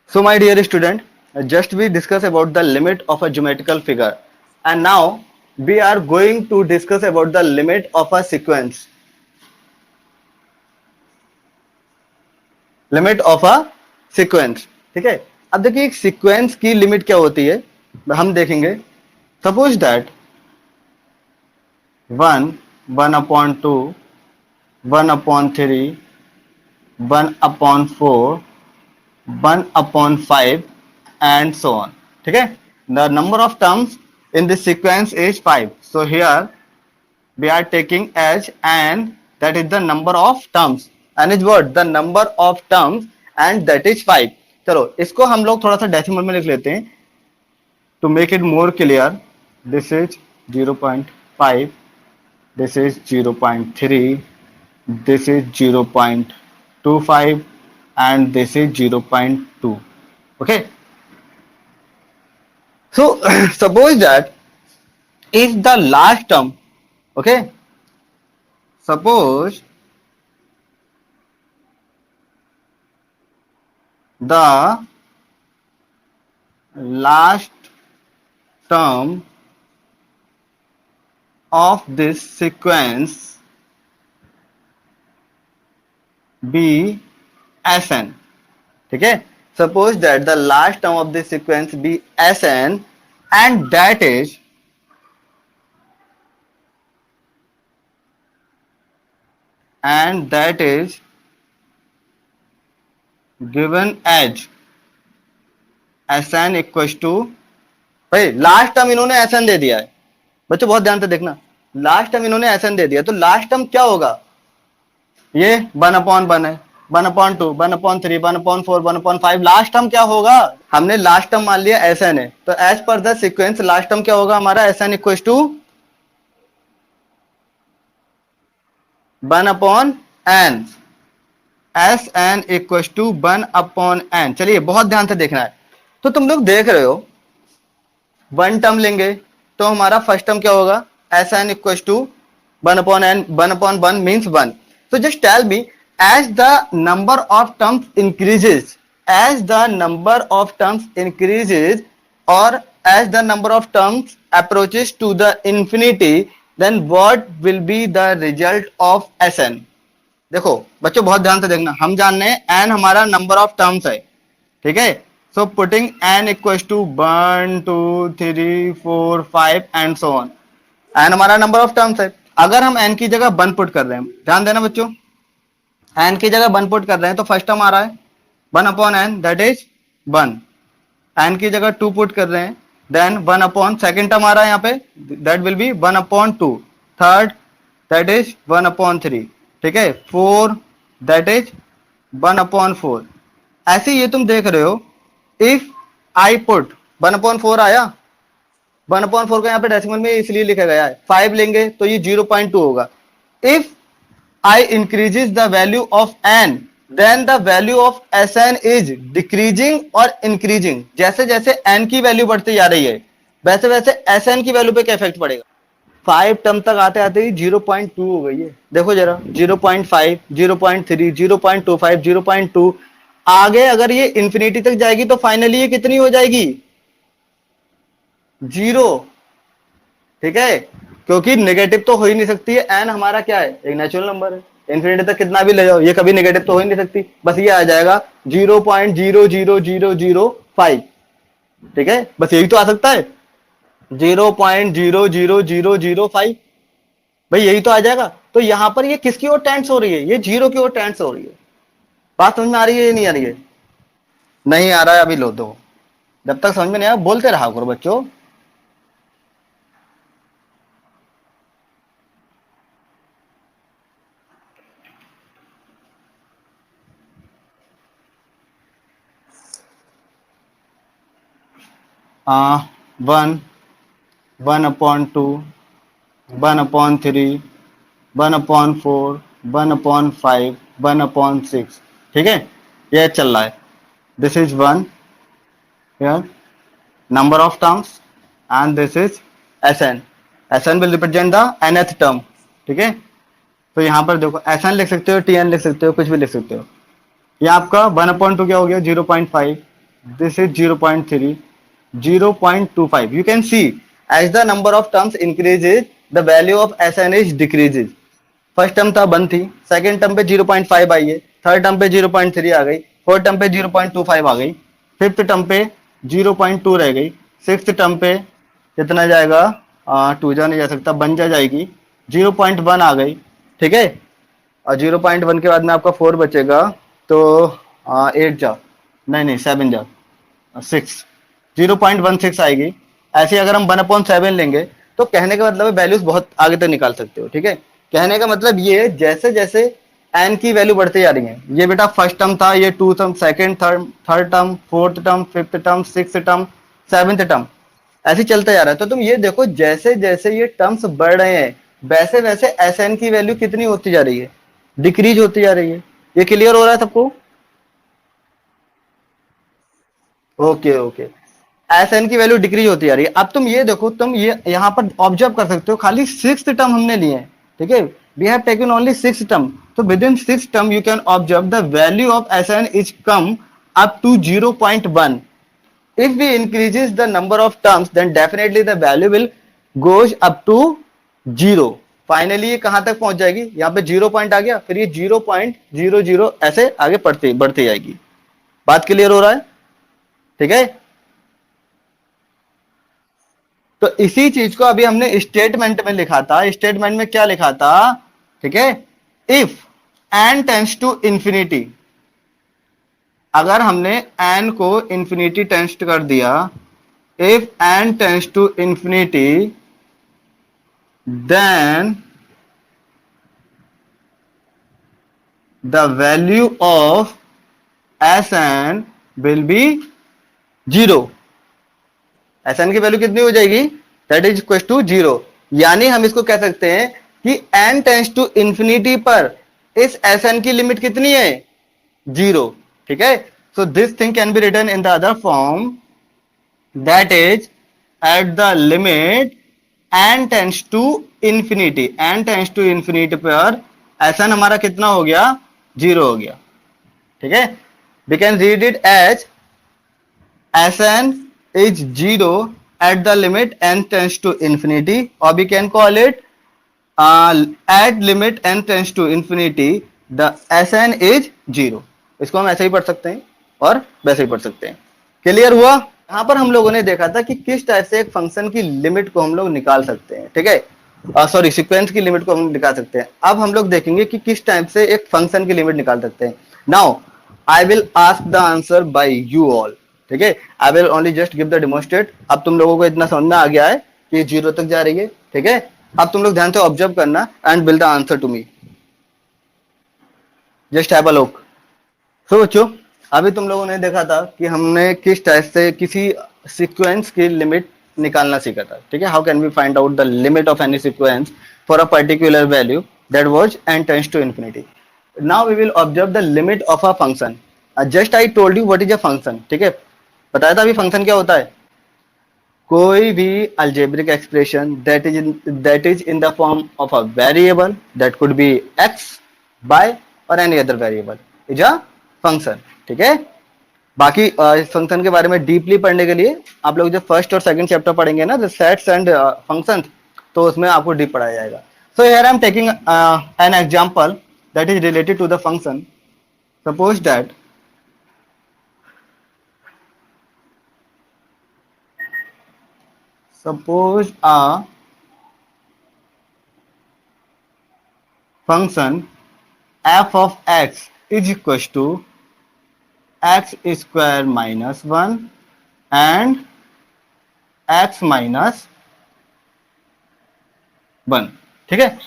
So my dear student, just we discuss about the limit of a geometrical figure, and now we are going to discuss about the limit of a sequence. Limit of a sequence. ठीक है, अब देखिए एक sequence की limit क्या होती है हम देखेंगे। Suppose that 1, 1/2, 1/3, 1/4, 1/5 and so on. ठीक है, the number of terms in this sequence is 5. So here we are taking as and that is the number of terms and is what the number of terms and that is 5. चलो इसको हम लोग थोड़ा सा decimal में लिख लेते हैं to make it more clear. This is 0.5, this is 0.3, this is 0.25 and this is 0.2. Okay, so suppose that if the last term, okay, suppose the last term of this sequence be Sn. ठीक है, suppose that the last term of this sequence be Sn and that is given as Sn equals to, भाई last term इन्होंने Sn दे दिया है बच्चों, बहुत ध्यान से देखना, लास्ट टर्म इन्होंने Sn दे दिया तो लास्ट टर्म क्या होगा, ये 1/1 है, 1/2, 1/3, 1/4, 1/5, लास्ट टर्म क्या होगा, हमने लास्ट टर्म मान लिया Sn है, तो as per the sequence last term क्या होगा हमारा, Sn equal to 1/n, Sn equal to 1/n। चलिए बहुत ध्यान से देखना है, तो तुम लोग देख रहे हो वन टर्म लेंगे तो हमारा फर्स्ट टर्म क्या होगा, Sn equal to 1/n, 1/1 means 1। So just tell me, as the number of terms increases, as the number of terms increases or as the number of terms approaches to the infinity, then what will be the result of Sn? देखो बच्चों बहुत ध्यान से देखना, हम जानने हैं n हमारा नंबर ऑफ टर्म्स है, ठीक है, so putting n equals to 1 2 3 4 5 and so on, n हमारा नंबर ऑफ टर्म्स है, अगर हम n की जगह 1 पुट कर रहे हैं, ध्यान देना बच्चों, n की जगह 1 पुट कर रहे हैं तो फर्स्ट टर्म आ रहा है 1/n दैट इज 1, n की जगह 2 पुट कर रहे हैं देन 1 सेकेंड टर्म आ रहा है यहाँ पे that will be 1/2, third that is 1/3, ठीक है, 4 दैट इज 1/4। ऐसे ये तुम देख रहे हो, इफ आई पुट 1/4 आया, 1/4 का यहाँ पे डेसिमल में इसलिए लिखा गया है, 5 लेंगे तो ये 0.2 होगा। If I increases the value of n then the value of Sn is decreasing और इंक्रीजिंग, जैसे जैसे n की वैल्यू बढ़ती जा रही है वैसे वैसे Sn की वैल्यू पे क्या इफेक्ट पड़ेगा, 5 टर्म तक आते आते ही 0.2 हो गई है, देखो जरा 0.5, 0.3, 0.25, 0.2, आगे अगर ये इंफिनिटी तक जाएगी तो फाइनली ये कितनी हो जाएगी, 0। ठीक है, क्योंकि नेगेटिव तो हो ही नहीं सकती है, एन हमारा क्या है, एक नेचुरल नंबर है, इंफिनिटी तक कितना भी ले जाओ ये कभी नेगेटिव तो हो ही नहीं सकती, बस ये आ जाएगा 0.00005। ठीक है, बस यही तो आ सकता है 0.00005, भाई यही तो आ जाएगा। तो यहां पर ये किसकी ओर टेंड्स हो रही है, ये 0 की ओर टेंड्स हो रही है। बात समझ में आ रही है, ये नहीं आ रही है, नहीं आ रहा है अभी लो दो, जब तक समझ में नहीं आया बोलते रहा करो बच्चों। 1, 1/2, 1/3, 1/4, 1/5, 1/6, ठीक है, ये चल रहा है, this is 1 here, number of terms and this is Sn, Sn will represent the nth term। ठीक है, तो यहां पर देखो Sn लिख सकते हो, Tn लिख सकते हो, कुछ भी लिख सकते हो। ये आपका 1/2 क्या हो गया 0.5, this is 0.3, 0.25. You can see as the number of terms increases, the value of SN is decreases. First term था 1 थी, सेकंड टर्म पे 0.5 आई है, थर्ड टर्म पे 0.3 आ गई, फोर्थ टर्म पे 0.25 आ गई, फिफ्थ टर्म पे 0.2 रह गई, सिक्स्थ टर्म पे कितना जाएगा, टू जा नहीं जा सकता, बन जाएगी 0.1 आ गई, ठीक है। और 0.1 के बाद में आपका 4 बचेगा, तो 8 जा, नहीं नहीं 7 जा, 6, 0.16 आएगी। ऐसे अगर हम 1/7 लेंगे तो कहने का मतलब वैल्यूज बहुत आगे तक निकाल सकते हो, ठीक है। कहने का मतलब ये है जैसे जैसे एन की वैल्यू बढ़ती जा रही है, ये बेटा फर्स्ट टर्म था, ये two term, second term, third term, fourth term, fifth term, sixth term, seventh term, ऐसे चलता जा रहा है। तो तुम ये देखो जैसे जैसे ये टर्म्स बढ़ रहे हैं वैसे वैसे एस एन की वैल्यू कितनी होती जा रही है, डिक्रीज होती जा रही है। ये क्लियर हो रहा है सबको? ओके ओके, एस एन की वैल्यू डिक्रीज होती जा रही है। अब तुम ये देखो, तुम ये यहाँ पर ऑब्जर्व कर सकते हो, खाली सिक्स टर्म हमने लिए हैं, ठीक है। We have taken only six term, तो within six term you can observe the value of S N is come up to 0.1. if we increases the number of terms then definitely the value will goes up to 0. Finally ये कहां तक पहुंच जाएगी, यहाँ पे 0 point आ गया, फिर ये 0.00 ऐसे आगे बढ़ती बढ़ती जाएगी। बात क्लियर हो रहा है? ठीक है। तो इसी चीज को अभी हमने स्टेटमेंट में लिखा था। स्टेटमेंट में क्या लिखा था, ठीक है, if n tends to infinity, अगर हमने एन को इंफिनिटी टेंस कर दिया, if n tends to infinity then the value of S n will be 0। S n की वैल्यू कितनी हो जाएगी, दैट इज इक्वल टू 0। यानी हम इसको कह सकते हैं कि एन टेंस टू इंफिनिटी पर इस एस एन की लिमिट कितनी है, 0, ठीक है। So this thing can be written in the other form, that is at the limit n tends to infinity, n tends to infinity पर एस एन हमारा कितना हो गया, 0 हो गया, ठीक है। We can read it as Sn is 0 at the limit n tends to infinity, or we can call it at limit n tends to infinity the Sn is 0। इसको हम ऐसे ही पढ़ सकते हैं और वैसे ही पढ़ सकते हैं। क्लियर हुआ? यहाँ पर हम लोगों ने देखा था कि किस टाइप से एक फंक्शन की लिमिट को हम लोग निकाल सकते हैं, ठीक है, सॉरी सीक्वेंस की लिमिट को हम निकाल सकते हैं। अब हम लोग देखेंगे कि किस टाइप से एक फंक्शन की लिमिट निकाल सकते हैं। Now I will ask the answer by you all, ठीक है। I will only just give the demonstrate. अब तुम लोगों को इतना समझ में आ गया है कि 0 तक जा रही है, ठीक है। अब तुम लोग ध्यान से ऑब्जर्व करना and build the answer to me, just have a look. तो बच्चों अभी तुम लोगों ने देखा था कि हमने किस टाइप से किसी सीक्वेंस की लिमिट निकालना सीखा था, ठीक है। How can we find out the limit of any sequence for a particular value that was n tends to infinity. Now we will observe the limit of a function. Just I told you what is a function, ठीक है। बताया था अभी function क्या होता है, कोई भी algebraic expression that is in the form of a variable that could be x, y or any other variable is a function, ठीक है। बाकी फंक्शन के बारे में डीपली पढ़ने के लिए आप लोग जब फर्स्ट और सेकंड चैप्टर पढ़ेंगे ना, सेट्स एंड फंक्शंस, तो उसमें आपको डीप पढ़ाया जाएगा। So here I am taking an example that is related to the function. Suppose that suppose a function f of x is equals to x square minus 1 and x minus 1, ठीक है।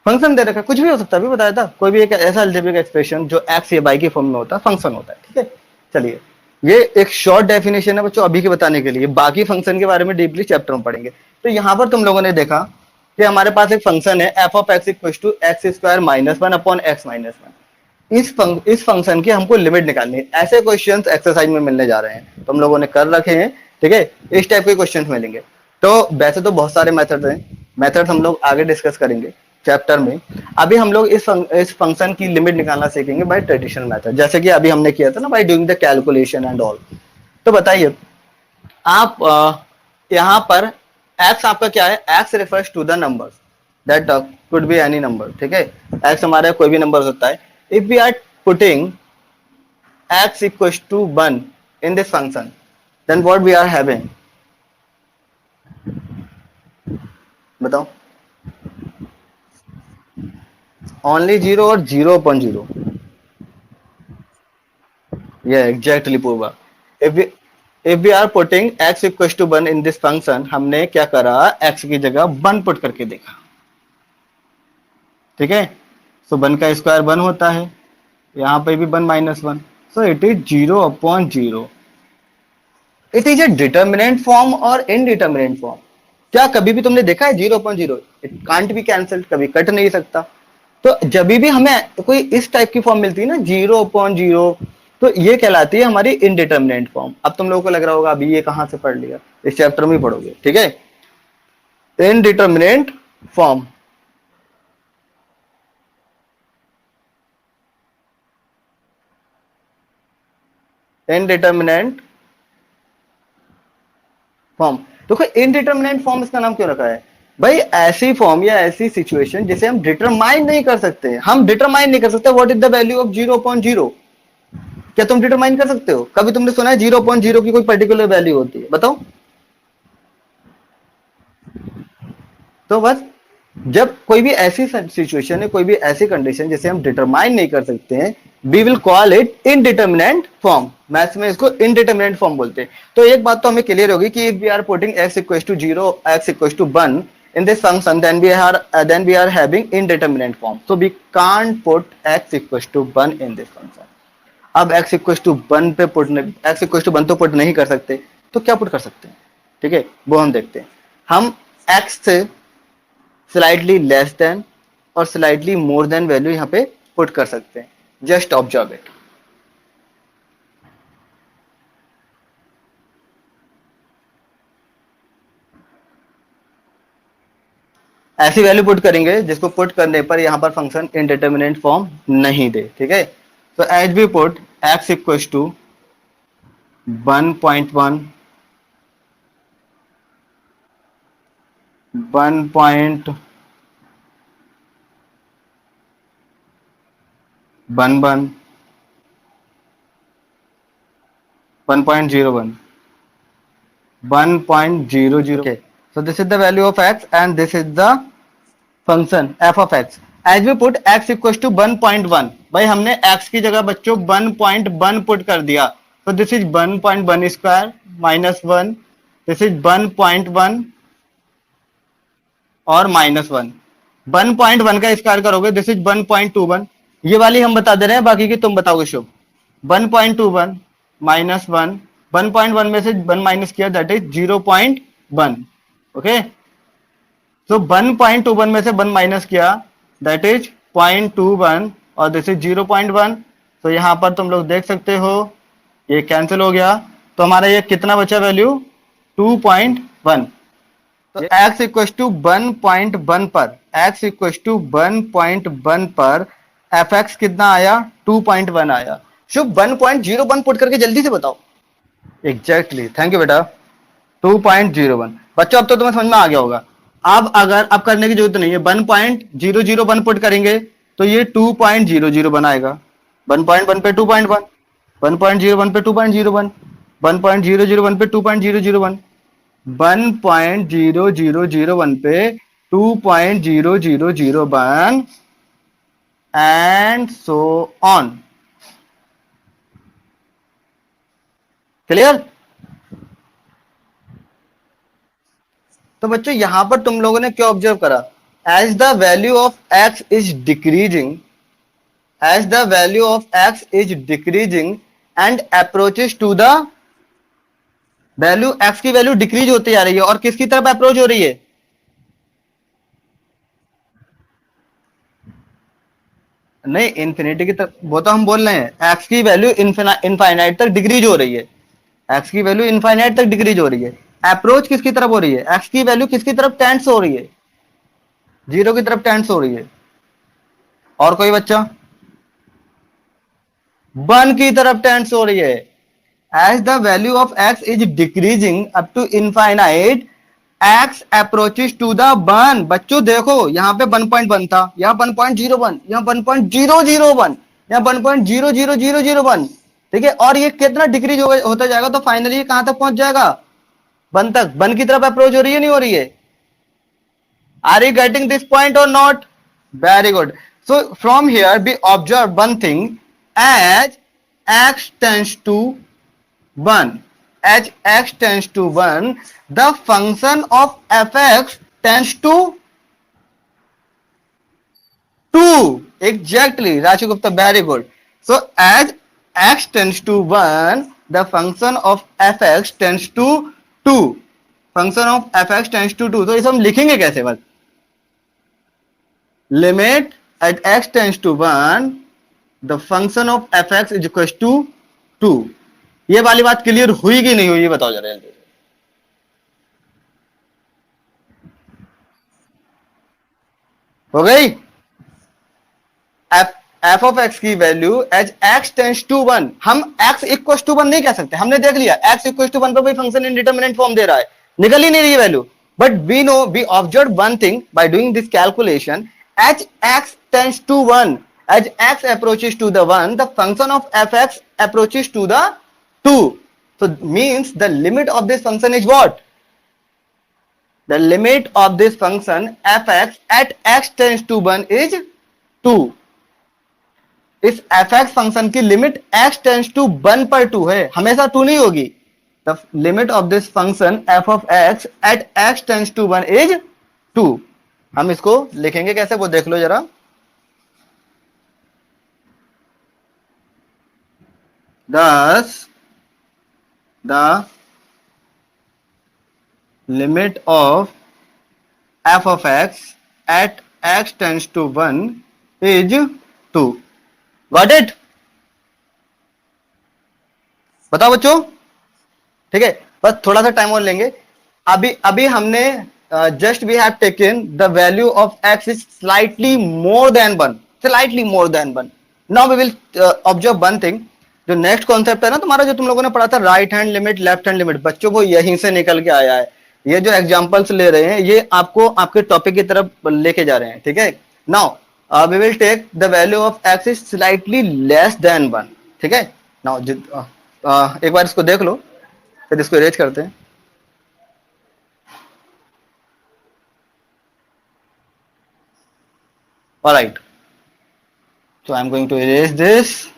Function दे रखा है, कुछ भी हो सकता है, अभी बताया था, कोई भी एक ऐसा अलजेब्रिक एक्सप्रेशन जो x या y की फॉर्म में होता है फंक्शन होता है, ठीक है। चलिए ये एक शॉर्ट डेफिनेशन है बच्चों अभी के बताने के लिए, बाकी फंक्शन के बारे में डीपली चैप्टर में पढ़ेंगे। तो यहाँ पर तुम लोगों ने देखा कि हमारे पास एक फंक्शन है f of x equal to x square minus 1 upon x minus 1। इस फंक्शन की हमको लिमिट निकालनी है। ऐसे क्वेश्चंस एक्सरसाइज में मिलने जा रहे हैं, तुम लोगों ने कर रखे हैं, ठीक है। इस टाइप के क्वेश्चंस मिलेंगे। तो वैसे तो बहुत सारे मेथड हैं, मेथड हम लोग आगे डिस्कस करेंगे चैप्टर में। अभी हम लोग इस फंक्शन की लिमिट निकालना सीखेंगे बाय ट्रेडिशनल मेथड, जैसे कि अभी हमने किया था ना, by doing the calculation and all. तो बताइए आप यहाँ पर x आपका क्या है, x refers to the numbers that could be any number, ठीक है, x हमारा कोई भी नंबर होता है. If we are putting x equals to 1 in this function, then what we are having, बताओ. ओनली 0 और 0.0. Yeah, exactly Purva. If we if we are putting x equals to 1 in this function, हमने क्या करा, x की जगह 1 put करके देखा, ठीक है. सो 1 का स्क्वायर 1 होता है, यहाँ पे भी 1 - 1, so it is 0/0. It is a determinant form और इनडिटर्मिनेंट फॉर्म. क्या कभी भी तुमने देखा है 0/0? इट कांट बी कैंसल्ड, कभी कट नहीं सकता. तो जब भी हमें कोई इस टाइप की फॉर्म मिलती है ना 0/0, तो ये कहलाती है हमारी इनडिटर्मिनेंट फॉर्म. अब तुम लोगों को लग रहा होगा अभी ये कहां से पढ़ लिया, इस चैप्टर में पढ़ोगे, ठीक है. Indeterminate form, indeterminate form. देखो इनडिटर्मिनेंट फॉर्म इसका नाम क्यों रखा है भाई, ऐसी फॉर्म या ऐसी सिचुएशन जिसे हम डिटरमाइन नहीं कर सकते. हम डिटरमाइन नहीं कर सकते what is the value of 0/0. क्या तुम डिटरमाइन कर सकते हो? कभी तुमने सुना है 0/0 की कोई पर्टिकुलर वैल्यू होती है? बताओ. तो बस जब कोई भी ऐसी सिचुएशन है, कोई भी ऐसी कंडीशन जिसे हम डिटरमाइन नहीं कर सकते हैं, we will call it indeterminate form. Maths में इसको इनडिटर्मिनेंट फॉर्म बोलते हैं. तो एक बात तो हमें क्लियर होगी कि if we are putting x equals to 0, x equals to 1 in this function, then we are having indeterminate form. So we can't put x equals to 1 in this function. अब x इक्वल टू 1 पे put, x equal to 1 तो put नहीं कर सकते, तो क्या put कर सकते हैं, ठीक है, वो हम देखते हैं. हम x से स्लाइटली लेस देन और स्लाइटली मोर देन वैल्यू यहाँ पे पुट कर सकते हैं. Just observe it. ऐसी वैल्यू पुट करेंगे जिसको पुट करने पर यहाँ पर फंक्शन इनडिटर्मिनेट फॉर्म नहीं दे, ठीक है. तो as we put x equal to 1.1, 1.11, 1.01, 1.00. Okay. So this is the value of x and this is the function f of x. As we put x equals to 1.1, भाई हमने x की जगह बच्चों 1.1 put कर दिया. So this is 1.1 square minus 1. This is 1.1 और -1. 1.1 का square करोगे, दिस इज 1.21. ये वाली हम बता दे रहे हैं, बाकी की तुम बताओगे शुभ. 1.21 -1, 1.1 में से 1 माइनस किया, दैट इज 0.1. ओके. तो 1.21 में से 1 माइनस किया, दैट इज 0.21 और दिस इज 0.1. तो यहां पर तुम लोग देख सकते हो ये कैंसिल हो गया. तो हमारा ये कितना बचा वैल्यू, 2.1. तो x इक्वल टू 1.1 पर, x इक्वल टू 1.1 पर एफ एक्स कितना आया, 2.1 आया. शुभ 1.01 पुट करके जल्दी से बताओ. एग्जैक्टली, थैंक यू बेटा. 2.01. बच्चों अब तो तुम्हें समझ में आ गया होगा. अब करने की जरूरत नहीं है. 1.001 पुट करेंगे तो ये 2.00 बनाएगा. 1.1 पे 2.1, 1.01 पे 2.01, 1.001 पे 2.001, 1.0001 पे 2.0001 एंड सो ऑन. क्लियर? तो बच्चों यहां पर तुम लोगों ने क्या ऑब्जर्व करा, as the value of x is decreasing, as the value of x is decreasing and approaches to the value, x की वैल्यू डिक्रीज होती जा रही है और किसकी तरफ अप्रोच हो रही है, नहीं इन्फिनिटी की तरफ. वो तो हम बोल रहे हैं एक्स की वैल्यू इनफाइनाइट तक डिक्रीज हो रही है, एक्स की वैल्यू इनफाइनाइट तक डिक्रीज हो रही है. अप्रोच किसकी तरफ हो रही है, एक्स की वैल्यू किसकी तरफ टेंड्स हो रही है, 0 की तरफ टेंड्स हो रही है. और कोई बच्चा, 1 की तरफ टेंड्स हो रही है. as the value of x is decreasing up to infinite, x approaches to the 1। बच्चों देखो यहाँ पे 1.1 था, यहाँ 1.01, यहाँ 1.001, यहाँ 1.00001, ठीक है, और ये कितना डिक्रीज होता जाएगा, तो फाइनली कहां तक पहुंच जाएगा, 1 तक। 1 की तरफ अप्रोच हो रही है नहीं हो रही है? Are you getting this point और not? Very good. So from here we observe one thing, as x tends to 1, as x tends to 1, the function of fx tends to 2। Exactly, Rashi Gupta, very good. So as x tends to 1, the function of fx tends to 2। Function of fx tends to 2, तो इसे हम लिखेंगे कैसे? बस limit at x tends to 1, the function of fx is equals to 2। ये वाली बात clear हुई कि नहीं हुई, बताओ जरा जल्दी। हो गई? एफ ऑफ एक्स की value as x tends to 1, हम एक्स इक्वल टू 1 नहीं कह सकते, हमने देख लिया एक्स इक्वल टू 1 पर कोई फंक्शन इंडिटरमिनेट फॉर्म दे रहा है, निकल ही नहीं रही value. But we know, we observe one thing by doing this calculation, as x tends to 1, as x approaches to the 1, the function of f x approaches to the 2। So means the limit of this function is what? The limit of this function fx at x tends to 1 is 2। इस f x function की limit x tends to 1 पर 2 है, हमेशा 2 नहीं होगी। The limit of this function f of x at x tends to 1 is 2। हम इसको लिखेंगे कैसे, वो देख लो जरा। thus the limit of f of x at x tends to 1 is 2। Got it? बताओ बच्चों, ठीक है, बस थोड़ा सा टाइम और लेंगे। अभी अभी हमने just we have taken the value of x is slightly more than 1, slightly more than 1। Now we will observe one thing. जो नेक्स्ट कॉन्सेप्ट है ना तुम्हारा, जो तुम लोगों ने पढ़ा था right hand limit, left hand limit, बच्चों को यहीं से निकल के आया है। ये जो एग्जांपल्स ले रहे हैं ये आपको आपके टॉपिक की तरफ लेके जा रहे हैं, ठीक है। Now we will take the value of x is slightly less than 1, ठीक है। नाउ एक बार इसको देख लो, फिर इसको इरेज करते हैं। All right, so I'm going to erase this,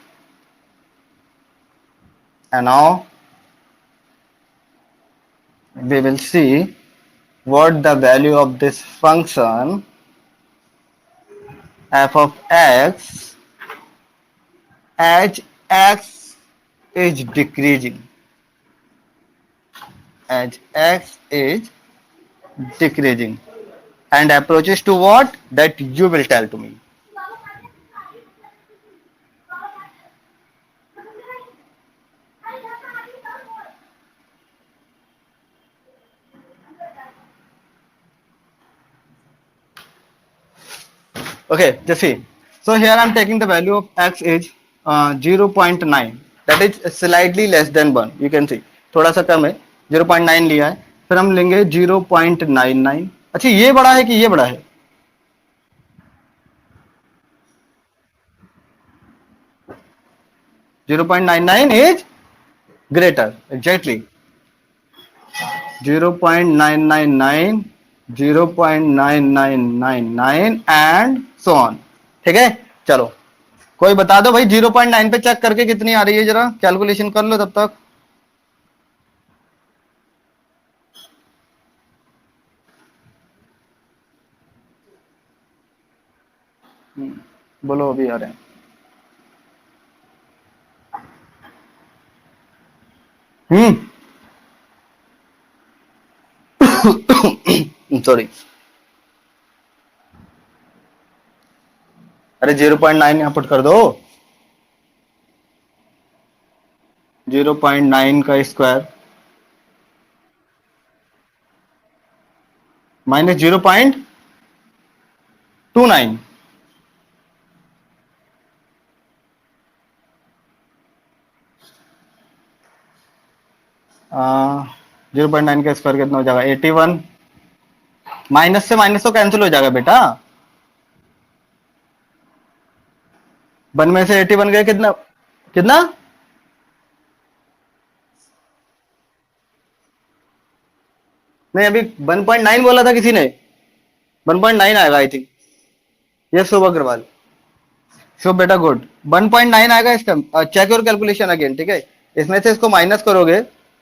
and now we will see what the value of this function f of x as x is decreasing, as x is decreasing and approaches to what, that you will tell to me। Okay, just see. So here I am taking the value of x is 0.9, that is slightly less than 1। You can see थोड़ा सा कम है, 0.9 लिया है। फिर हम लेंगे 0.99। अच्छा, ये बड़ा है कि ये बड़ा है? Zero point nine nine is greater, exactly 0.999, 0.9999 and so on, ठीक है। चलो कोई बता दो भाई, 0.9 पे चेक करके कितनी आ रही है, जरा कैलकुलेशन कर लो तब तक। बोलो, अभी आ रहे हैं। सॉरी, अरे 0.9 यहाँ पुट कर दो, 0.9 का स्क्वायर माइनस 0.29। 0.9 का स्क्वायर कितना हो जाएगा 81, माइनस से माइनस तो कैंसिल हो जाएगा बेटा, 1 में से 81 गए कितना कितना, नहीं अभी 1.9 बोला था किसी ने, 1.9 आएगा आई थिंक, ये शुभ अग्रवाल, शुभ बेटा गुड, 1.9 आएगा इसका, चेक योर कैलकुलेशन अगेन, ठीक है। इसमें से इसको माइनस करोगे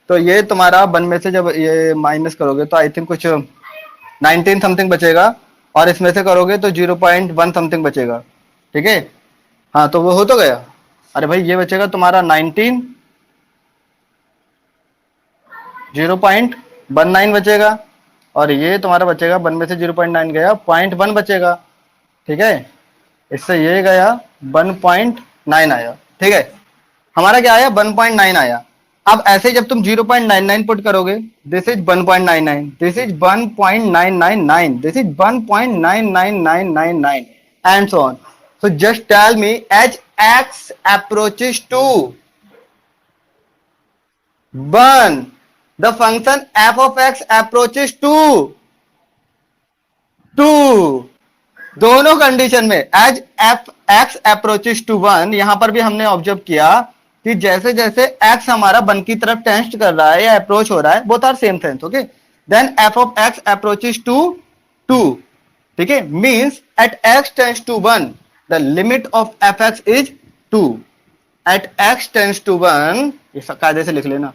तो ये तुम्हारा 1 में से जब ये माइनस करोगे तो आई थिंक कुछ 19 समथिंग बचेगा, और इसमें से करोगे तो 0.1 समथिंग बचेगा, ठीक है। हाँ तो वो हो तो गया, अरे भाई ये बचेगा तुम्हारा 19, 0.19 बचेगा, और ये तुम्हारा बचेगा 1 में से 0.9 गया 0.1 बचेगा, ठीक है। इससे ये गया 1.9 आया, ठीक है। हमारा क्या आया 1.9 आया। अब ऐसे जब तुम 0.99 पुट करोगे, this is 1.99, this is 1.999, this is 1.99999 and so on. So just tell me as x approaches to 1, the function f of x approaches to 2, दोनों कंडीशन में as f x approaches to 1, यहां पर भी हमने observe किया कि जैसे जैसे x हमारा 1 की तरफ टेंस्ट कर रहा है या अप्रोच हो रहा है, both are same sense, okay. Then f of x approaches to 2, ठीक है, means at x tends to 1 the limit of fx is 2, at x tends to 1, ये कायदे से लिख लेना,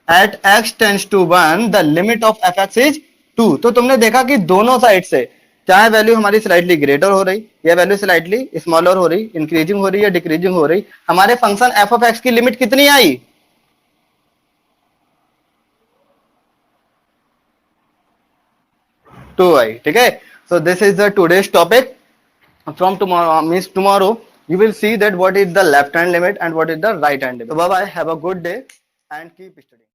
at x tends to 1 the limit of fx is 2। तो तुमने देखा कि दोनों साइड से चाहे वैल्यू हमारी स्लाइटली ग्रेटर हो रही या वैल्यू स्लाइटली स्मॉलर हो रही, इंक्रीजिंग हो रही या डिक्रीजिंग हो रही, हमारे फंक्शन एफ ऑफ एक्स की लिमिट कितनी आई, 2 आई, ठीक है। So this is the today's topic, from tomorrow means tomorrow you will see that what is the left hand limit and what is the right hand limit. So bye bye, have a good day and keep studying.